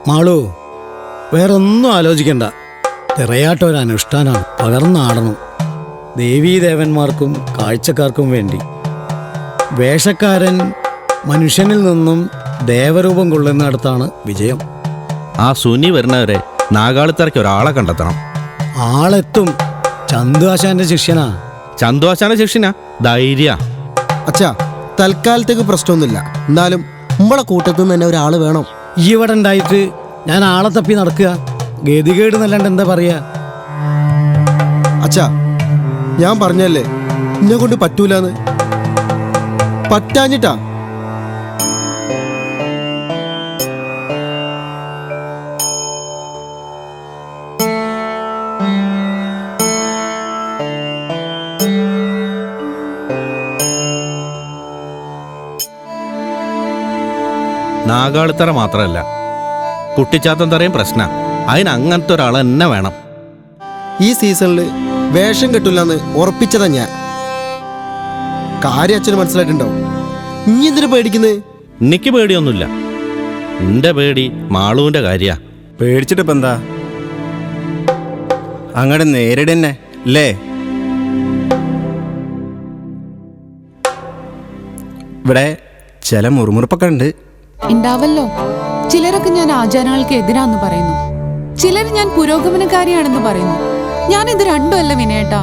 മാളു, വേറൊന്നും ആലോചിക്കണ്ട. തിറയാട്ടം ഒരു അനുഷ്ഠാനമാണ്, പകർന്നാടണം. ദേവീദേവന്മാർക്കും കാഴ്ചക്കാർക്കും വേണ്ടി. വേഷക്കാരൻ മനുഷ്യനിൽ നിന്നും ദേവരൂപം കൊള്ളുന്നിടത്താണ് വിജയം. ആ സുനി വരുന്നവരെ നാഗാളിത്തറയ്ക്ക് ഒരാളെ കണ്ടെത്തണം. ആളെത്തും. ചന്തു ആശാന്റെ ശിഷ്യനാ. ചന്തു ആശാന്റെ ശിഷ്യനാ? ധൈര്യ. അച്ഛാ, തൽക്കാലത്തേക്ക് പ്രശ്നമൊന്നുമില്ല. എന്നാലും നമ്മളെ കൂട്ടത്തിൽ നിന്ന് തന്നെ ഒരാൾ വേണം. ഈ ഇവിടെ ഉണ്ടായിട്ട് ഞാൻ ആളെ തപ്പി നടക്കുക? ഗതികേട് എന്നല്ലാണ്ട് എന്താ പറയാ? അച്ഛാ, ഞാൻ പറഞ്ഞല്ലേ എന്നെ കൊണ്ട് പറ്റൂലെന്ന്. പറ്റാഞ്ഞിട്ടാ. നാഗാളിത്തറ മാത്രമല്ല, കുട്ടിച്ചാത്തൻ തറയും പ്രശ്നം. അതിന് അങ്ങനത്തെ ഒരാൾ തന്നെ വേണം. ഈ സീസണിൽ വേഷം കെട്ടില്ലെന്ന് ഉറപ്പിച്ചതാ ഞാൻ. കാര്യം അച്ഛന് മനസ്സിലായിട്ടുണ്ടാവും. ഇനി എന്തിനു പേടിക്കുന്നത്? എനിക്ക് പേടിയൊന്നുമില്ല. എന്റെ പേടി മാളുവിന്റെ കാര്യ. പേടിച്ചിട്ടിപ്പോ എന്താ? അങ്ങോട്ട് നേരിടന്നെ അല്ലേ? ഇവിടെ ചില മുറുമുറുപ്പൊക്കെ ഉണ്ട്. ഉണ്ടാവല്ലോ. ചിലരൊക്കെ ഞാൻ ആചാരങ്ങൾക്ക് എതിരാന്ന് പറയുന്നു, ചിലർ ഞാൻ പുരോഗമനക്കാരിയാണെന്ന് പറയുന്നു. ഞാനിത് രണ്ടുമല്ല വിനയേട്ടാ.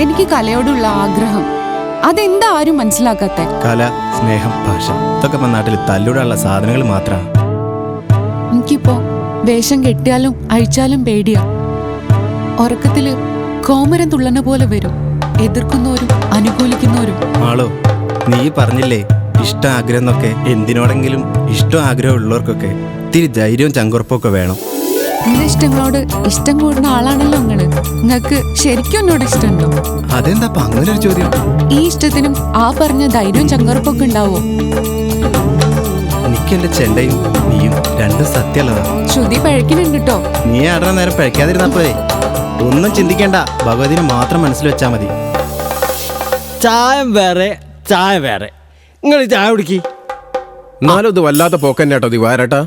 എനിക്ക് കലയോടുള്ള ആഗ്രഹം, അതെന്താ ആരും മനസ്സിലാക്കാത്തെ? കല, സ്നേഹം, ഭാഷ, ഇതൊക്കെ ഇപ്പൊ നാട്ടിൽ തല്ലൂടാനുള്ള സാധനങ്ങൾ മാത്രമാണ്. എനിക്കിപ്പോ വേഷം കെട്ടിയാലും അഴിച്ചാലും പേടിയാ. ഉറക്കത്തില് കോമരം തുള്ളന പോലെ വരും, എതിർക്കുന്നവരും അനുകൂലിക്കുന്നവരും. ആളോ, നീ പറഞ്ഞില്ലേ ഇഷ്ടം ആഗ്രഹം എന്നൊക്കെ. എന്തിനോടെങ്കിലും ഇഷ്ടം ആഗ്രഹം ഉള്ളവർക്കൊക്കെ ഇത്തിരി ധൈര്യവും ചങ്കുറപ്പൊക്കെ വേണം. നിങ്ങളുടെ ഇഷ്ടങ്ങളോട് ഇഷ്ടം കൂടുന്ന ആളാണല്ലോ നിങ്ങള്. നിങ്ങക്ക് ശരിക്കും എന്നോട് ഇഷ്ടമുണ്ടോ? അതെന്താ അങ്ങനെ ഒരു ചോദ്യം? ഈ ഇഷ്ടത്തിനും ആ പറഞ്ഞ ധൈര്യവും ചങ്കുറപ്പൊക്കെ ഉണ്ടാവോ? എനിക്ക് എന്റെ ചെണ്ടയും നീയും രണ്ടും സത്യമുള്ളതാ. ശ്രുതി പഴക്കിനുണ്ട് കേട്ടോ. നീ ആടണ നേരം പഴക്കാതിരുന്നപ്പോഴേ ഒന്നും ചിന്തിക്കേണ്ട, ഭഗവതിനെ മാത്രം മനസ്സിൽ വെച്ചാ മതി. ചായ വേറെ ചായ വേറെ. നിങ്ങൾ ചായ കുടിക്കി. എന്നാലും ഇത് വല്ലാത്ത പോക്കന്നെട്ടോ ദിവാരേട്ടാ.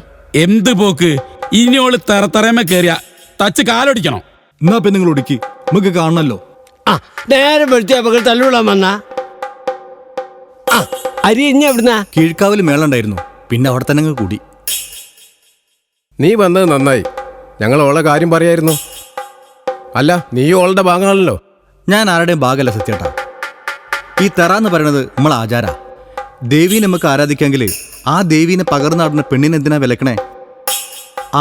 എന്ത് പോക്ക്? ഇനിയോള് തറത്തറമ കേറിയ തച്ച് കാലൊടിക്കണം. എന്നാ പിന്നെ നിങ്ങൾ ഒടുക്കി, നമുക്ക് കാണണല്ലോ. ആ നേരം വെളുത്തി മകൾ തല്ലുകൊള്ളാൻ വന്ന അരി ഇനി എവിടുന്ന? കീഴ്ക്കാവിൽ മേളുണ്ടായിരുന്നു, പിന്നെ അവിടെ തന്നെ കൂടി. നീ വന്നത് നന്നായി. ഞങ്ങൾ ഓളെ കാര്യം പറയായിരുന്നു. അല്ല, നീ ഓളുടെ ഭാഗമാണല്ലോ. ഞാൻ ആരുടെയും ഭാഗമല്ല സത്യേട്ടാ. ഈ തെറ എന്ന് പറയുന്നത് നമ്മളെ ആചാര. ദേവീനെ നമുക്ക് ആരാധിക്കാമെങ്കിൽ ആ ദേവീനെ പകർന്നാടുന്ന പെണ്ണിനെ എന്തിനാ വിലക്കണേ?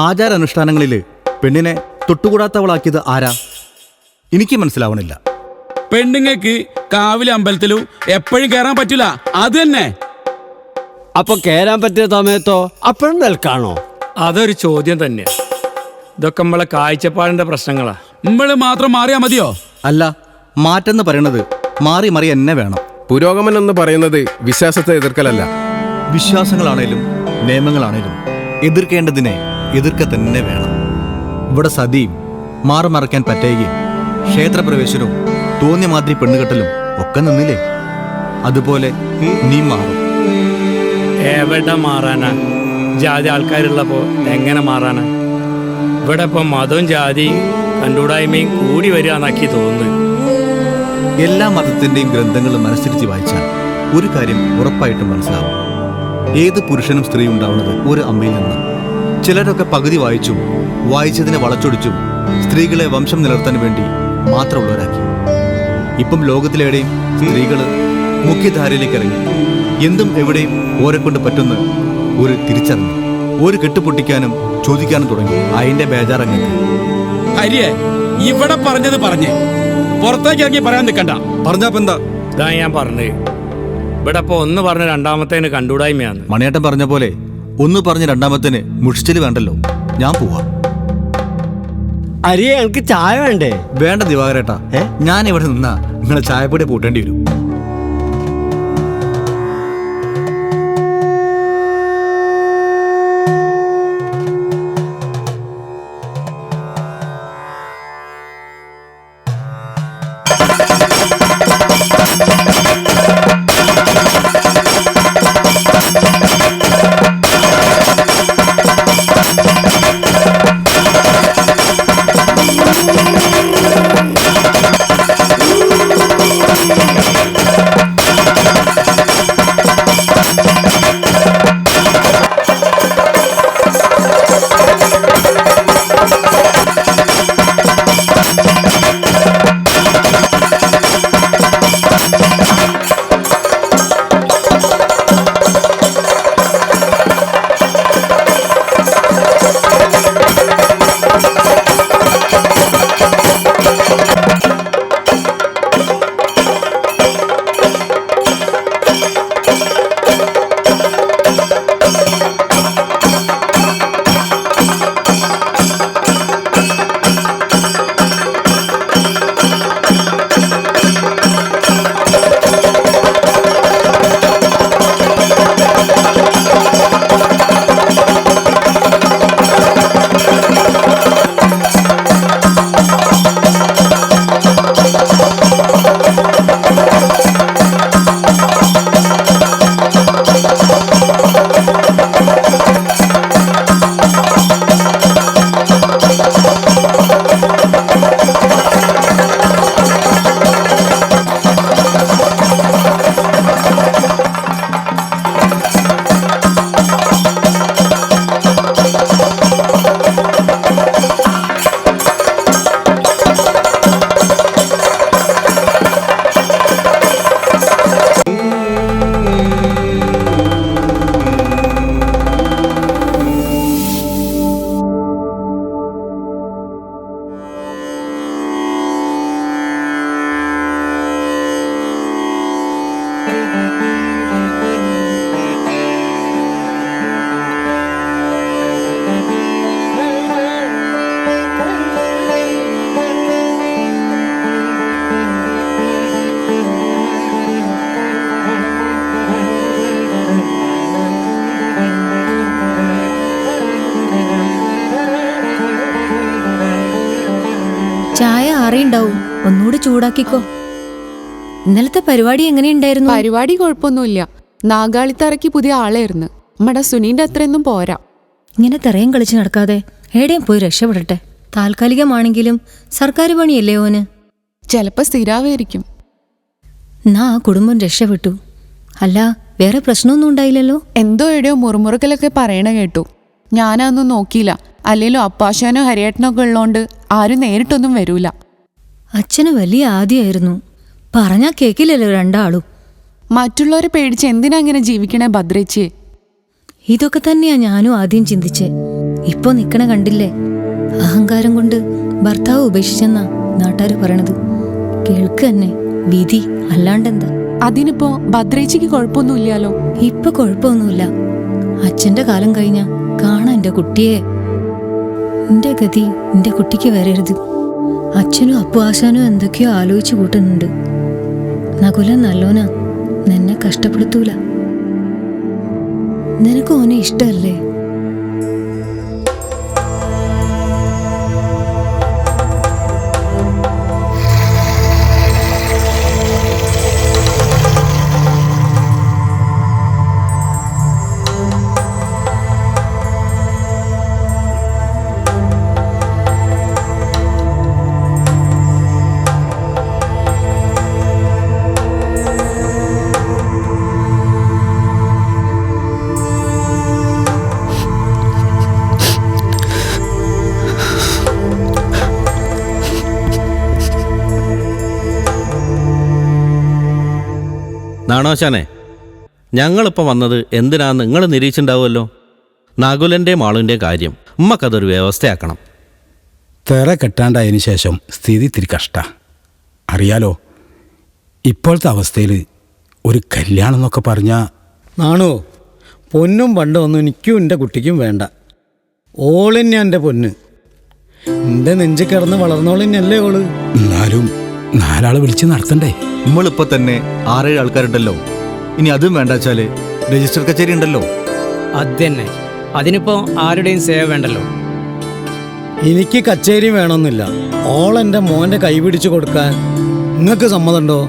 ആചാര അനുഷ്ഠാനങ്ങളിൽ പെണ്ണിനെ തൊട്ടുകൂടാത്തവളാക്കിയത് ആരാ? എനിക്ക് മനസ്സിലാവണില്ല. പെണ്ണുങ്ങൾക്ക് കാവിലെ അമ്പലത്തിലും എപ്പോഴും കയറാൻ പറ്റില്ല, അത് തന്നെ. അപ്പൊ കേറാൻ പറ്റിയ സമയത്തോ അപ്പോഴും നിൽക്കാണോ? അതൊരു ചോദ്യം തന്നെയാ. ഇതൊക്കെ നമ്മളെ കാഴ്ചപ്പാടിന്റെ പ്രശ്നങ്ങളാ. നമ്മള് മാത്രം മാറിയാ മതിയോ? അല്ല, മാറ്റെന്ന് പറയണത് മാറി മറി എന്നെ വേണം. പുരോഗമനം എന്ന് പറയുന്നത് വിശ്വാസത്തെ എതിർക്കലല്ല. വിശ്വാസങ്ങളാണേലും നിയമങ്ങളാണേലും എതിർക്കേണ്ടതിനെ എതിർക്ക തന്നെ വേണം. ഇവിടെ സതിയും മാറുമറയ്ക്കാൻ പറ്റുകയും ക്ഷേത്രപ്രവേശനവും തോന്നിയ മാതിരി പെണ്ണുകെട്ടലും ഒക്കെ നിന്നില്ലേ? അതുപോലെ നീ മാറും. എവിടെ മാറാനാ? ജാതി ആൾക്കാരുള്ളപ്പോ എങ്ങനെ മാറാനാ? ഇവിടെ ഇപ്പൊ മതവും ജാതിയും കണ്ടുകൂടായ്മയും കൂടി വരികയെന്നാക്കി തോന്നുന്നു. എല്ലാ മതത്തിന്റെയും ഗ്രന്ഥങ്ങളും അനുസരിച്ച് വായിച്ചാൽ ഒരു കാര്യം ഉറപ്പായിട്ടും മനസ്സിലാവും. ഏത് പുരുഷനും സ്ത്രീ ഉണ്ടാവുന്നത് ഒരു അമ്മയിൽ നിന്ന്. ചിലരൊക്കെ പകുതി വായിച്ചും വായിച്ചതിനെ വളച്ചൊടിച്ചും സ്ത്രീകളെ വംശം നിലനിർത്താൻ വേണ്ടി മാത്രമുള്ളവരാക്കി. ഇപ്പം ലോകത്തിലെവിടെയും സ്ത്രീകൾ മുഖ്യധാരയിലേക്ക് ഇറങ്ങി എന്തും എവിടെയും ഓരെക്കൊണ്ട് പറ്റുന്ന ഒരു തിരിച്ചറിഞ്ഞു. ഒരു കെട്ടുപൊട്ടിക്കാനും ചോദിക്കാനും തുടങ്ങി. അതിന്റെ ബേജാറങ്ങൾക്ക് ഹരിയെ ഇവിടെ പറഞ്ഞത് പറഞ്ഞേ, പുറത്തേക്ക് ഇറങ്ങി പറയാൻ നിൽക്കണ്ട. പറഞ്ഞാപ്പെന്താ? ഇതാ ഞാൻ പറഞ്ഞത്. ഇവിടെ ഇപ്പൊ ഒന്ന് പറഞ്ഞ രണ്ടാമത്തേന് കണ്ടുകൂടായ്മയാണ്. മണിയേട്ടൻ പറഞ്ഞ പോലെ ഒന്ന് പറഞ്ഞ് രണ്ടാമത്തേന് മുഷിച്ചില് വേണ്ടല്ലോ. ഞാൻ പോവാ. അരിയെ എനിക്ക് ചായ വേണ്ടേ? വേണ്ട ദിവാകരേട്ടാ, ഞാൻ ഇവിടെ നിന്നാ നിങ്ങളെ ചായപ്പൊടി പൂട്ടേണ്ടി വരും. ചായ ആറിയുണ്ടാവും, ഒന്നുകൂടി ചൂടാക്കിക്കോ. ഇന്നലത്തെ പരിപാടി എങ്ങനെയുണ്ടായിരുന്നു? പരിപാടി കുഴപ്പമൊന്നുമില്ല. നാഗാളിത്തറയ്ക്ക് പുതിയ ആളായിരുന്നു. നമ്മുടെ സുനീന്റെ അത്രയൊന്നും പോരാ. ഇങ്ങനെ തെറയും കളിച്ച് നടക്കാതെ എവിടെയും പോയി രക്ഷപ്പെടട്ടെ. താൽക്കാലികമാണെങ്കിലും സർക്കാർ പണിയല്ലേ ഓന്. ചിലപ്പോ സ്ഥിരാവായിരിക്കും. എന്നാ ആ കുടുംബം രക്ഷപ്പെട്ടു. അല്ല, വേറെ പ്രശ്നമൊന്നും ഉണ്ടായില്ലല്ലോ? എന്തോ എവിടെയോ മുറുമുറുക്കലൊക്കെ പറയണ കേട്ടു. ഞാനതൊന്നും നോക്കിയില്ല. അല്ലെങ്കിലും അപ്പാശാനോ ഹരിയേട്ടനോ ഒക്കെ ഉള്ളോണ്ട് ആരും നേരിട്ടൊന്നും വരൂല. അച്ഛന് വലിയ ആദ്യമായിരുന്നു, പറഞ്ഞാ കേക്കില്ലല്ലോ രണ്ടാളും. മറ്റുള്ളവരെ പേടിച്ച് എന്തിനാ അങ്ങനെ ജീവിക്കണേ ഭദ്രേച്ചിയെ? ഇതൊക്കെ തന്നെയാ ഞാനും ആദ്യം ചിന്തിച്ചേ. ഇപ്പൊ നിക്കണ കണ്ടില്ലേ, അഹങ്കാരം കൊണ്ട് ഭർത്താവ് ഉപേക്ഷിച്ചെന്നാ നാട്ടുകാര് പറയണത്. കേൾക്ക് തന്നെ, വിധി അല്ലാണ്ടെന്താ. അതിനിപ്പോ ഭദ്രേച്ചിക്ക് കുഴപ്പമൊന്നുമില്ലാലോ? ഇപ്പൊ കുഴപ്പമൊന്നുമില്ല. അച്ഛന്റെ കാലം കഴിഞ്ഞ കാണാ എന്റെ കുട്ടിയെ. എന്റെ ഗതി എന്റെ കുട്ടിക്ക് വരരുത്. അച്ഛനും അപ്പുആശാനും എന്തൊക്കെയോ ആലോചിച്ചു കൂട്ടുന്നുണ്ട്. നകുല നല്ലോനാ, നിന്നെ കഷ്ടപ്പെടുത്തൂല. നിനക്ക് ഓനെ ഇഷ്ടല്ലേ? നാണോശാനെ, ഞങ്ങളിപ്പോൾ വന്നത് എന്തിനാന്ന് നിങ്ങൾ നിരീക്ഷിച്ചുണ്ടാവുമല്ലോ. നകുലൻ്റെ മാളുൻ്റെ കാര്യം ഉമ്മക്കതൊരു വ്യവസ്ഥയാക്കണം. തെറ കെട്ടാണ്ടായതിനു ശേഷം സ്ഥിതി ഇത്തിരി കഷ്ട അറിയാലോ. ഇപ്പോഴത്തെ അവസ്ഥയിൽ ഒരു കല്യാണം എന്നൊക്കെ പറഞ്ഞാൽ നാണോ, പൊന്നും പണ്ടൊന്നും എനിക്കും എൻ്റെ കുട്ടിക്കും വേണ്ട. ഓളെന്നെ എൻ്റെ പൊന്ന്. എന്റെ നെഞ്ച് കിടന്ന് വളർന്നോളിന്നല്ലേ ഓള്. എന്നാലും 4 ആളെ വിളിച്ച് നടത്തണ്ടേ? നമ്മളിപ്പോ തന്നെ 6-7 ആൾക്കാരുണ്ടല്ലോ. ഇനി അതും വേണ്ടാച്ചാല് രജിസ്റ്റർ കച്ചേരി ഉണ്ടല്ലോ. അതന്നെ, അതിനിപ്പോ ആരുടെയും സേവ വേണ്ടല്ലോ. എനിക്ക് കച്ചേരി വേണമെന്നില്ല. ഓളെന്റെ മോന്റെ കൈ പിടിച്ചു കൊടുക്കാൻ നിങ്ങൾക്ക് സമ്മതമുണ്ടോ?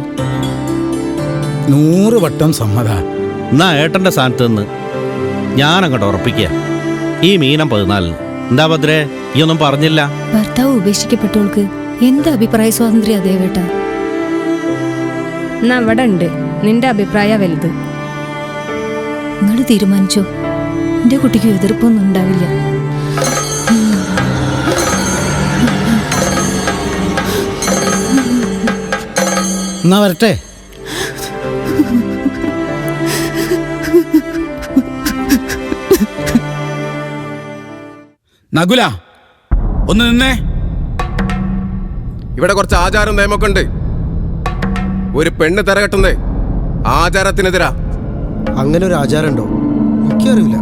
100 വട്ടം സമ്മത. എന്നാ ഏട്ടന്റെ സ്ഥാനത്ത് നിന്ന് ഞാൻ അങ്ങോട്ട് ഉറപ്പിക്കുക, ഈ മീനം 14. എന്താ ഭദ്രേ, ഈ ഒന്നും പറഞ്ഞില്ല? ഭർത്താവ് ഉപേക്ഷിക്കപ്പെട്ടവൾക്ക് എന്ത് അഭിപ്രായ സ്വാതന്ത്ര്യം ദേവേട്ട? എന്നാ അവിടെ ഉണ്ട് നിന്റെ അഭിപ്രായ വലുത്. നിങ്ങൾ തീരുമാനിച്ചോ, എന്റെ കുട്ടിക്ക് എതിർപ്പൊന്നും ഉണ്ടാവില്ല. എന്നാ വരട്ടെ. നകുല, ഒന്ന് നിന്നേ. ഇവിടെ കുറച്ച് ആചാരം നിയമമൊക്കെ ഉണ്ട്. ഒരു പെണ്ണ് തരകെട്ടുന്നേ ആചാരത്തിനെതിരാ. അങ്ങനെ ഒരു ആചാരം ഉണ്ടോ? എനിക്കറിയില്ല.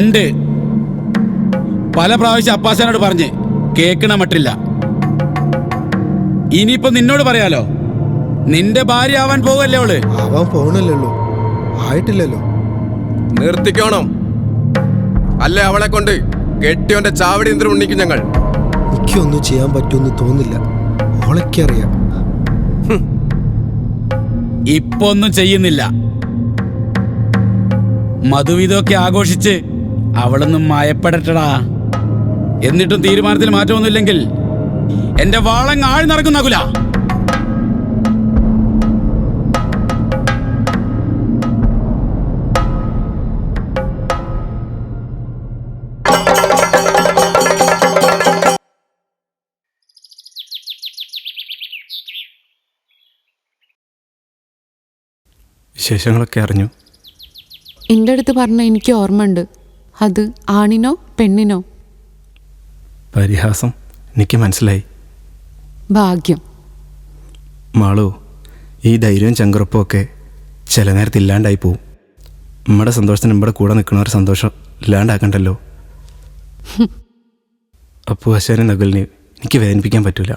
ഉണ്ട്. പല പ്രാവശ്യം അപ്പാശനോട് പറഞ്ഞ് കേൾക്കണ മട്ടില്ല. ഇനിയിപ്പോ നിന്നോട് പറയാലോ, നിന്റെ ഭാര്യ ആവാൻ പോവല്ലേ അവള്. ആവാൻ പോകണല്ലോ, ആയിട്ടില്ലല്ലോ. നിർത്തിക്കോണം, അല്ലേ അവളെ കൊണ്ട് കെട്ടിയോന്റെ ചാവടി എന്തിനും ഉണ്ണിക്കും ഞങ്ങൾ. എനിക്കൊന്നും ചെയ്യാൻ പറ്റുമെന്ന് തോന്നില്ല. ഓളൊക്കെയറിയാം. ഇപ്പൊ ഒന്നും ചെയ്യുന്നില്ല. മധുവിധമൊക്കെ ആഘോഷിച്ച് അവളൊന്നും മയപ്പെടട്ടടാ. എന്നിട്ടും തീരുമാനത്തിൽ മാറ്റമൊന്നുമില്ലെങ്കിൽ എന്റെ വാളങ്ങ് ആഴ് നടക്കും നകുല. വിശേഷങ്ങളൊക്കെ അറിഞ്ഞു. എൻ്റെ അടുത്ത് പറഞ്ഞ എനിക്ക് ഓർമ്മയുണ്ട്. അത് ആണിനോ പെണ്ണിനോ? പരിഹാസം എനിക്ക് മനസ്സിലായി. ഭാഗ്യം. മാളു, ഈ ധൈര്യവും ചങ്കുറപ്പുമൊക്കെ ചില നേരത്ത് ഇല്ലാണ്ടായി പോവും. നമ്മുടെ സന്തോഷത്തിന് നമ്മുടെ കൂടെ നിൽക്കുന്നവരുടെ സന്തോഷം ഇല്ലാണ്ടാക്കണ്ടല്ലോ. അപ്പു അശാനെ നകുലിനെ എനിക്ക് വേദനിപ്പിക്കാൻ പറ്റില്ല.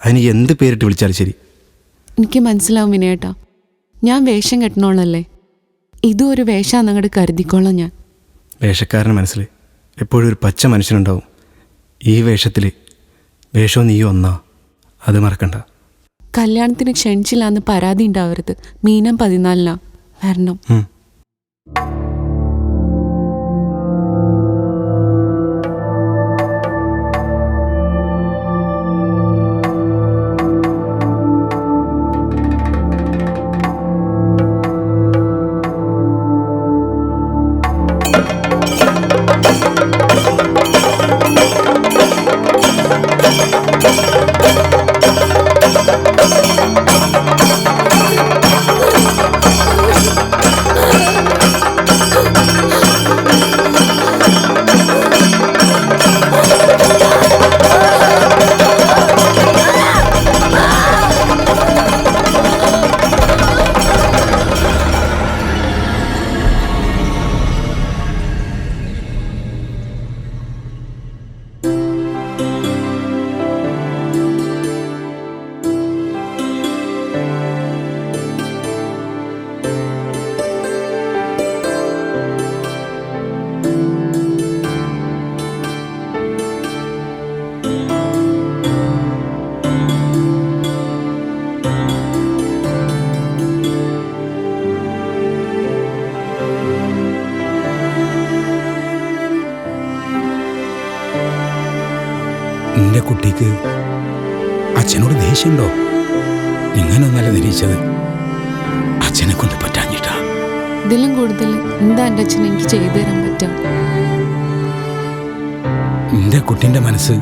അതിന് എന്ത് പേരിട്ട് വിളിച്ചാലും ശരി. എനിക്ക് മനസ്സിലാവും വിനയേട്ടാ, ഞാൻ വേഷം കെട്ടണോളല്ലേ. ഇതും ഒരു വേഷാന്ന് അങ്ങോട്ട് കരുതിക്കോളാം ഞാൻ. വേഷക്കാരൻ്റെ മനസ്സിൽ എപ്പോഴും ഒരു പച്ച മനുഷ്യനുണ്ടാവും. ഈ വേഷത്തിൽ വേഷവും നീയും ഒന്നാ, അത് മറക്കണ്ട. കല്യാണത്തിന് ക്ഷണിച്ചില്ലാന്ന് പരാതി ഉണ്ടാവരുത്. മീനം 14 വരണം. എൻ്റെ കുട്ടിക്ക് അച്ഛനോട് ദേഷ്യമുണ്ടോ? ഇങ്ങനൊന്നല്ല നിരീക്ഷത്. അച്ഛനെ കൊണ്ട് പറ്റാഞ്ഞിട്ടാ. ഇതിലും കൂടുതൽ എന്താ എൻ്റെ അച്ഛൻ എനിക്ക് ചെയ്തു തരാൻ പറ്റുക? എൻ്റെ കുട്ടിൻ്റെ മനസ്സ്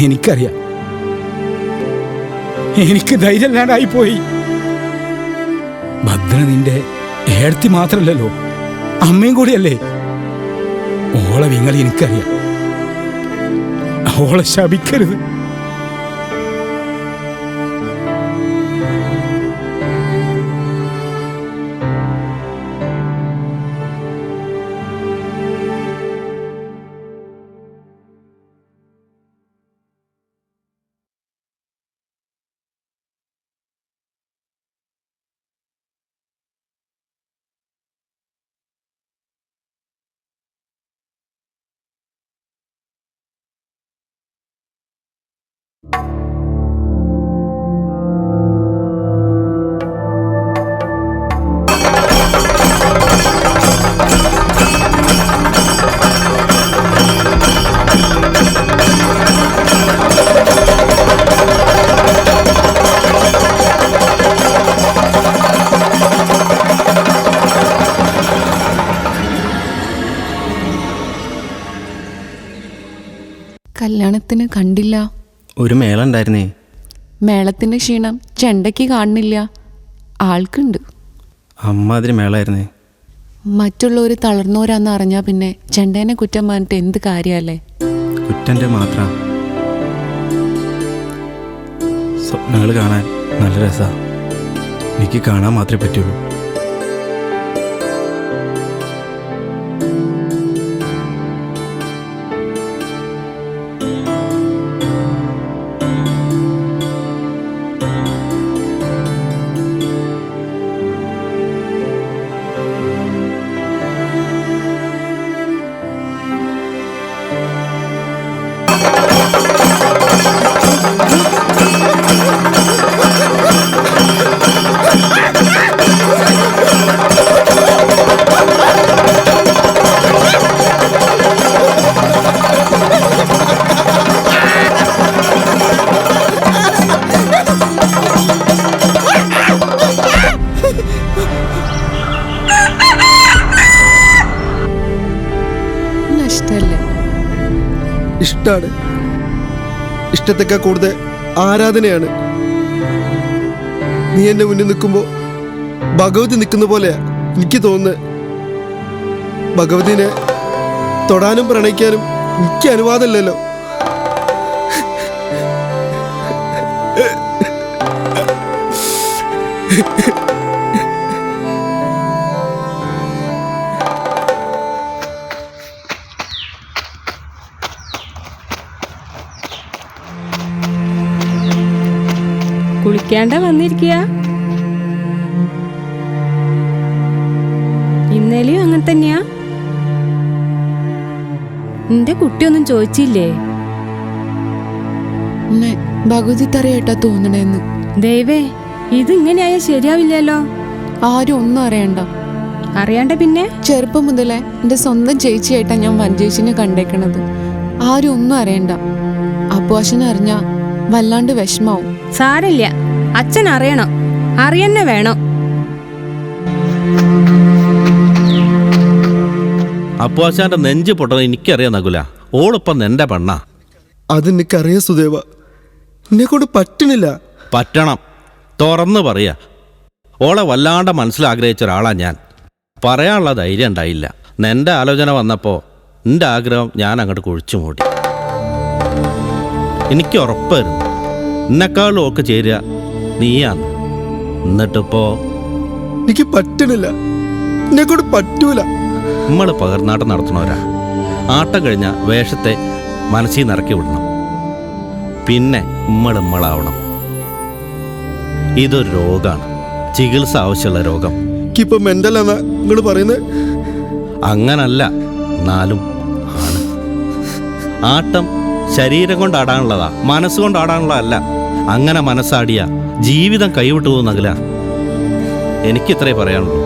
എനിക്കറിയാം. എനിക്ക് ധൈര്യമില്ലാണ്ടായി പോയി. ഭദ്ര നിന്റെ ഏടത്തി മാത്രമല്ലല്ലോ, അമ്മയും കൂടിയല്ലേ. ഓളെ വിങ്ങളി എനിക്കറിയാം. ഓളെ ശപിക്കരുത്. കല്യാണത്തിന് കണ്ടില്ല. ഒരു മേള ഉണ്ടായിരുന്നേ. മേളത്തിന്റെ ക്ഷീണം ചെണ്ടയ്ക്ക് കാണുന്നില്ല. ആൾക്കുണ്ട്. അമ്മാതിരി മേളായിരുന്നേ. മറ്റുള്ളവർ തളർന്നവരാന്ന് അറിഞ്ഞാൽ പിന്നെ ചെണ്ടേനെ കുറ്റം പറഞ്ഞിട്ട് എന്ത് കാര്യമല്ലേ? കുറ്റൻ്റെ മാത്രം. സ്വപ്നങ്ങൾ കാണാൻ നല്ല രസമാണ്. എനിക്ക് കാണാൻ മാത്രമേ പറ്റുള്ളൂ. ഇഷ്ടാണ്. ഇഷ്ടത്തെക്കാൾ കൂടുതൽ ആരാധനയാണ്. നീ എന്റെ മുന്നിൽ നിൽക്കുമ്പോ ഭഗവതി നിൽക്കുന്ന പോലെയാ എനിക്ക് തോന്നുന്നത്. ഭഗവതിനെ തൊടാനും പ്രണയിക്കാനും എനിക്ക് അനുവാദമില്ലല്ലോ. കുളിക്കാണ്ട വന്നിരിക്കുക. ഇന്നലെയും അങ്ങനെ തന്നെയാ. നിന്റെ കുട്ടിയൊന്നും ചോദിച്ചില്ലേ? ഭഗവതി തറയായിട്ടാ തോന്നണേന്ന്. ദൈവേ, ഇതിങ്ങനെയായാൽ ശരിയാവില്ലല്ലോ. ആരും ഒന്നും അറിയണ്ട. അറിയാണ്ട പിന്നെ? ചെറുപ്പം മുതലേ എന്റെ സ്വന്തം ചേച്ചിയായിട്ടാ ഞാൻ വഞ്ചേച്ചിനെ കണ്ടേക്കണത്. ആരും ഒന്നും അറിയണ്ട. അപ്പുവാശനെ അറിഞ്ഞാ വല്ലാണ്ട് വിഷമാവും. സാരില്ല, അച്ഛൻ അറിയണം. അറിയന്നെ വേണം. അപ്പുവാശാന്റെ നെഞ്ച് പൊട്ടത് എനിക്കറിയാം നകുല. ഓളിപ്പം നിന്റെ പെണ്ണാ. അതെനിക്കറിയാം സുദേവ. എന്നെ കൊണ്ട് പറ്റണില്ല. പറ്റണം. തുറന്ന് പറയാ. ഓളെ വല്ലാണ്ട് മനസ്സിലാഗ്രഹിച്ച ഒരാളാ ഞാൻ. പറയാനുള്ള ധൈര്യം ഉണ്ടായില്ല. നിന്റെ ആലോചന വന്നപ്പോൾ നിന്റെ ആഗ്രഹം ഞാൻ അങ്ങോട്ട് കുഴിച്ചു മൂടി. എനിക്ക് ഉറപ്പായിരുന്നു എന്നെക്കാളും ഒക്കെ ചേരുക നീയാണ്. എന്നിട്ടിപ്പോ എനിക്ക് പറ്റണില്ല. എന്നെ കൊണ്ട് പറ്റൂല. നമ്മൾ പകർന്നാട്ടം നടത്തണവരാ. ആട്ടം കഴിഞ്ഞ വേഷത്തെ മനസ്സിൽ നിറക്കി വിടണം. പിന്നെ നമ്മളാവണം. ഇതൊരു രോഗമാണ്. ചികിത്സ ആവശ്യമുള്ള രോഗം. ഇപ്പൊ മെന്റലാന്നാ നിങ്ങൾ പറയുന്നത്? അങ്ങനല്ല, എന്നാലും ആണ്. ആട്ടം ശരീരം കൊണ്ട് ആടാനുള്ളതാ, മനസ്സുകൊണ്ട് ആടാനുള്ളതല്ല. അങ്ങനെ മനസ്സാടിയ ജീവിതം കൈവിട്ടു പോകുന്നതില. എനിക്കിത്രേ പറയാനുള്ളൂ.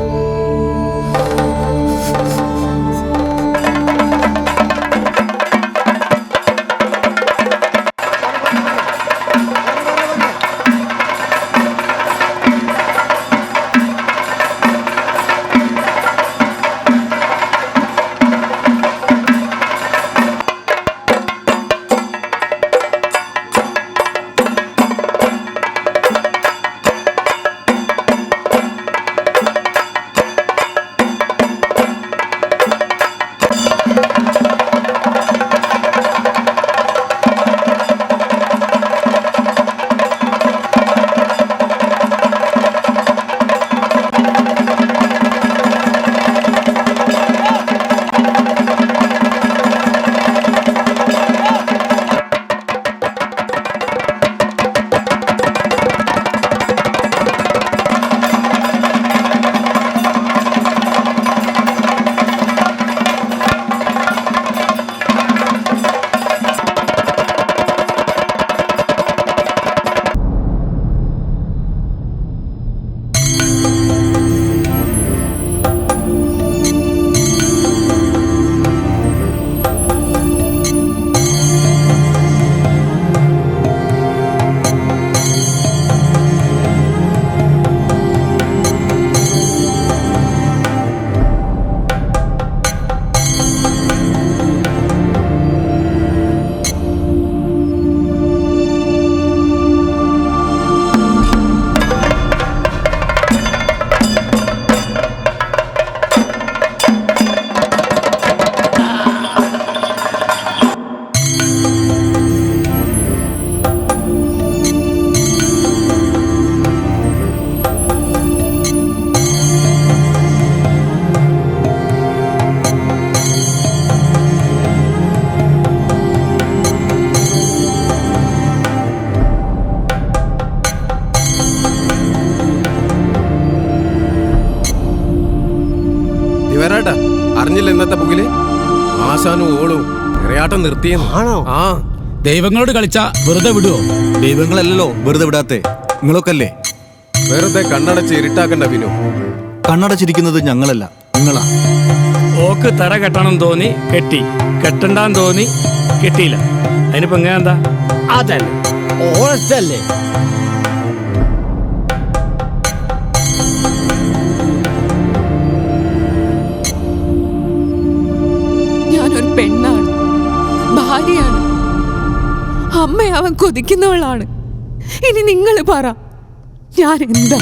ശിവരാട്ടാ അറിഞ്ഞില്ല ഇന്നത്തെ പുകില് ആശാനും ഓളും നിറയാട്ടം നിർത്തിയെന്ന്. ആണോ? ആ ദൈവങ്ങളോട് കളിച്ചാ വെറുതെ വിടുവോ? ദൈവങ്ങളല്ലല്ലോ വെറുതെ വിടാത്തെ, നിങ്ങളൊക്കെ അല്ലേ. വെറുതെ കണ്ണടച്ച് ഇരുട്ടാക്കണ്ട വിനു. കണ്ണടച്ചിരിക്കുന്നത് ഞങ്ങളല്ല, നിങ്ങളാ. ഓക്ക് തറ കെട്ടണം തോന്നി കെട്ടി, കെട്ടണ്ടാന്ന് തോന്നി കെട്ടിയില്ല. അതിനിപ്പോ എങ്ങനെ എന്താ? അതല്ലേ ഓളല്ലേ. ഞാനൊരു പെണ്ണാണ്, ഭാര്യയാണ്, അമ്മയാവാൻ കൊതിക്കുന്നവളാണ്. ഇനി നിങ്ങൾ പറ, ഞാൻ എന്താ?